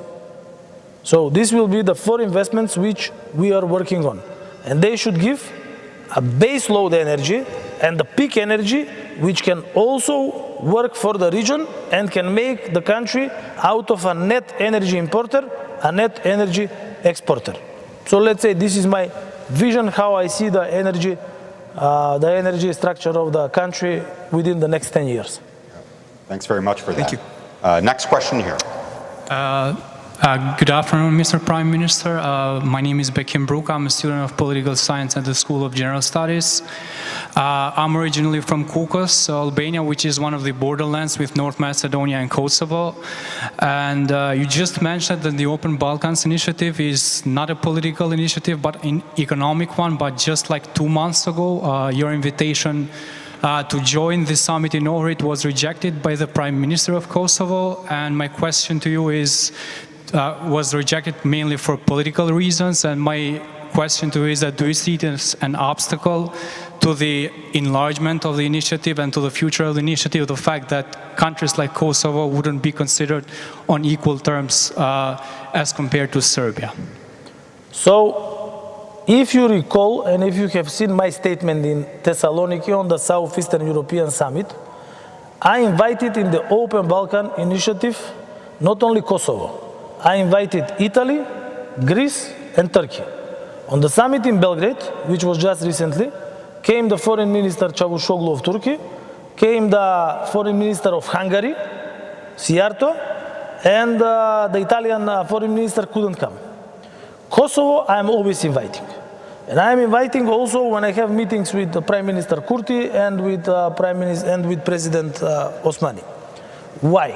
So this will be the 4 investments which we are working on. And they should give a base load energy and the peak energy which can also work for the region and can make the country out of a net energy importer, a net energy exporter. So let's say this is my vision, how I see the energy structure of the country within the next 10 years. Thanks very much for that. Thank you. Next question here. Good afternoon, Mr. Prime Minister. My name is Bekim Brook. I'm a student of political science at the School of General Studies. I'm originally from Kukos, Albania, which is one of the borderlands with North Macedonia and Kosovo. And you just mentioned that the Open Balkans initiative is not a political initiative, but an economic one. But just like 2 months ago, your invitation to join the summit in Ohrid was rejected by the Prime Minister of Kosovo. And my question to you is, was rejected mainly for political reasons? And my question to you is that, do you see it as an obstacle to the enlargement of the initiative and to the future of the initiative, the fact that countries like Kosovo wouldn't be considered on equal terms as compared to Serbia? So, if you recall, and if you have seen my statement in Thessaloniki on the Southeastern European Summit, I invited in the Open Balkan Initiative not only Kosovo, I invited Italy, Greece, and Turkey. On the summit in Belgrade, which was just recently, came the Foreign Minister Çavuşoğlu of Turkey, came the Foreign Minister of Hungary, Siarto, and the Italian Foreign Minister couldn't come. Kosovo, I am always inviting. And I am inviting also when I have meetings with Prime Minister Kurti and with President Osmani. Why?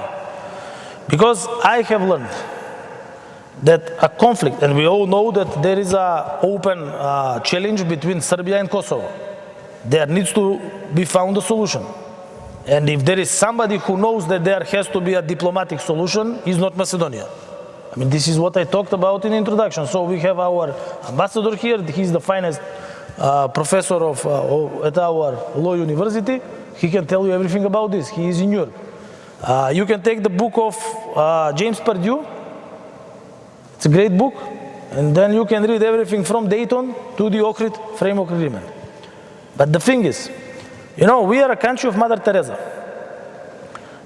Because I have learned that a conflict, and we all know that there is an open challenge between Serbia and Kosovo. There needs to be found a solution. And if there is somebody who knows that there has to be a diplomatic solution, it's not Macedonia. I mean, this is what I talked about in the introduction. So we have our ambassador here. He's the finest professor at our law university. He can tell you everything about this. He is in Europe. You can take the book of James Perdue. It's a great book, and then you can read everything from Dayton to the Ohrid Framework Agreement. But the thing is, we are a country of Mother Teresa.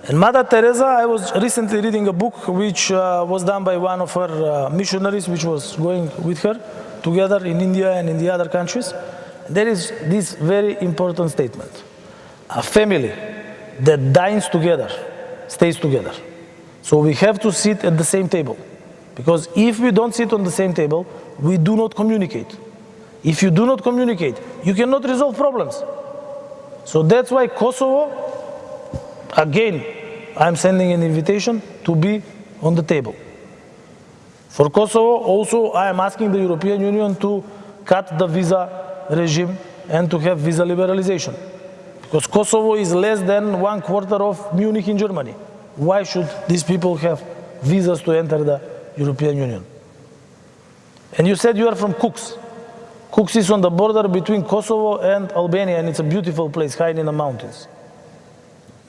And Mother Teresa, I was recently reading a book which was done by one of her missionaries, which was going with her together in India and in the other countries. And there is this very important statement. A family that dines together stays together. So we have to sit at the same table. Because if we don't sit on the same table, we do not communicate. If you do not communicate, you cannot resolve problems. So that's why Kosovo, again, I'm sending an invitation to be on the table. For Kosovo, also, I am asking the European Union to cut the visa regime and to have visa liberalization. Because Kosovo is less than 1/4 of Munich in Germany. Why should these people have visas to enter the European Union? And you said you are from Kukës. Kukës is on the border between Kosovo and Albania, and it's a beautiful place, high in the mountains.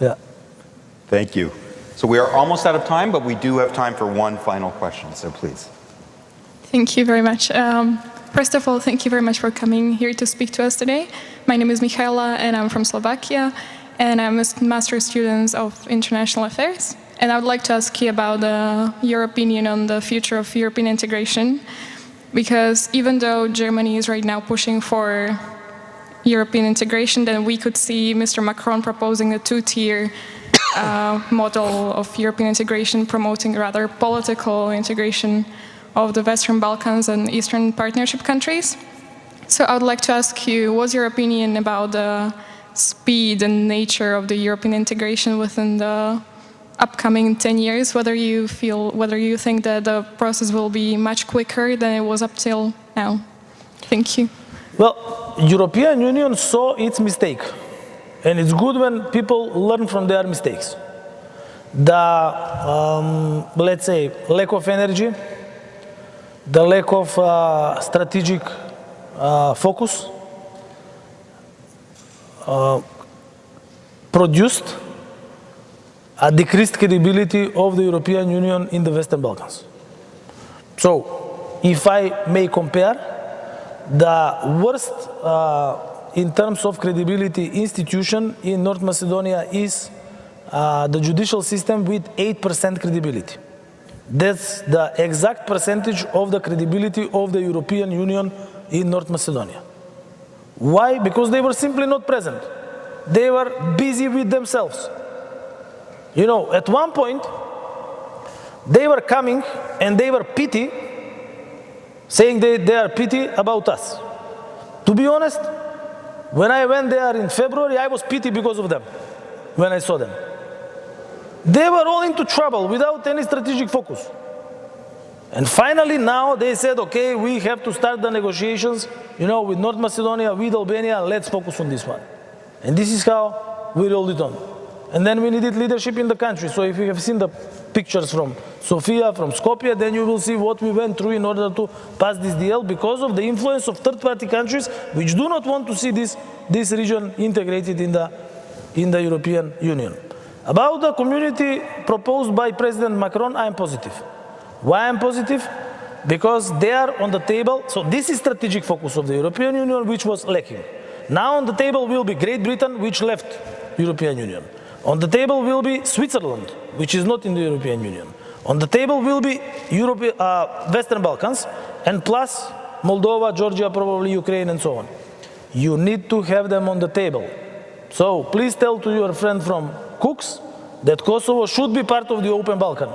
Yeah. Thank you. So we are almost out of time, but we do have time for one final question, so please. Thank you very much. First of all, thank you very much for coming here to speak to us today. My name is Michaela, and I'm from Slovakia, and I'm a master's student of international affairs. And I would like to ask you about your opinion on the future of European integration, because even though Germany is right now pushing for European integration, then we could see Mr. Macron proposing a two-tier model of European integration, promoting rather political integration of the Western Balkans and Eastern Partnership countries. So I would like to ask you, what's your opinion about the speed and nature of the European integration within the upcoming 10 years, whether you think that the process will be much quicker than it was up till now? Thank you. Well, European Union saw its mistake, and it's good when people learn from their mistakes. The, let's say, lack of energy, the lack of strategic focus produced a decreased credibility of the European Union in the Western Balkans. So, if I may compare, the worst in terms of credibility institution in North Macedonia is the judicial system with 8% credibility. That's the exact percentage of the credibility of the European Union in North Macedonia. Why? Because they were simply not present. They were busy with themselves. At one point, they were coming and they were saying they are pity about us. To be honest, When I went there in February, I was pity because of them, when I saw them. They were all into trouble without any strategic focus. And finally now they said, okay, we have to start the negotiations, with North Macedonia, with Albania, let's focus on this one. And this is how we rolled it on. And then we needed leadership in the country. So if you have seen the pictures from Sofia, from Skopje, then you will see what we went through in order to pass this deal because of the influence of third-party countries which do not want to see this region integrated in the European Union. About the community proposed by President Macron, I am positive. Why I'm positive? Because they are on the table. So this is strategic focus of the European Union, which was lacking. Now on the table will be Great Britain, which left European Union. On the table will be Switzerland, which is not in the European Union. On the table will be Western Balkans, and plus Moldova, Georgia, probably Ukraine, and so on. You need to have them on the table. So please tell to your friend from Cooks that Kosovo should be part of the Open Balkan,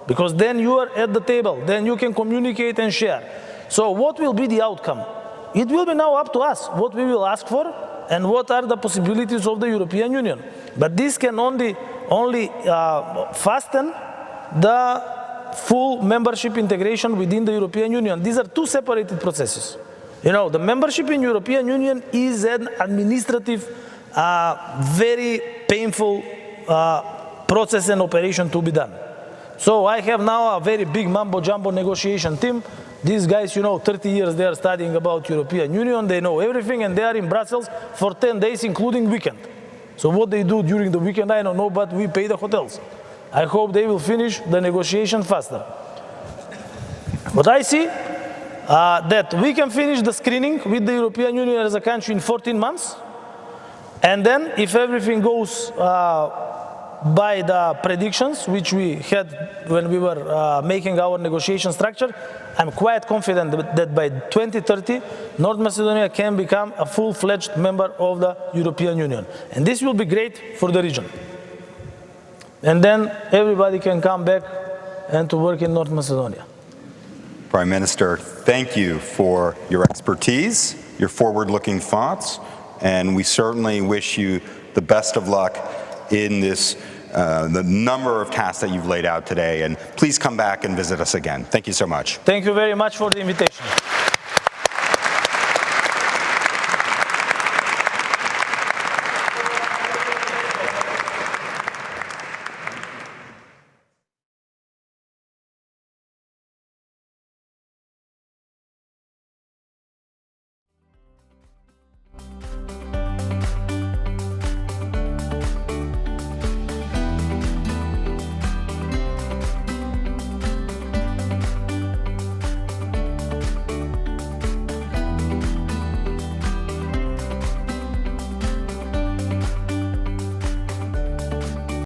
because then you are at the table, then you can communicate and share. So what will be the outcome? It will be now up to us what we will ask for and what are the possibilities of the European Union. But this can only fasten the full membership integration within the European Union. These are two separated processes. The membership in European Union is an administrative, very painful process and operation to be done. So I have now a very big mambo-jumbo negotiation team. These guys, 30 years they are studying about European Union, they know everything, and they are in Brussels for 10 days, including weekend. So what they do during the weekend, I don't know, but we pay the hotels. I hope they will finish the negotiation faster. But I see that we can finish the screening with the European Union as a country in 14 months. And then if everything goes by the predictions which we had when we were making our negotiation structure, I'm quite confident that by 2030, North Macedonia can become a full-fledged member of the European Union. And this will be great for the region. And then everybody can come back and to work in North Macedonia. Prime Minister, thank you for your expertise, your forward-looking thoughts, and we certainly wish you the best of luck in this, the number of tasks that you've laid out today. And please come back and visit us again. Thank you so much. Thank you very much for the invitation.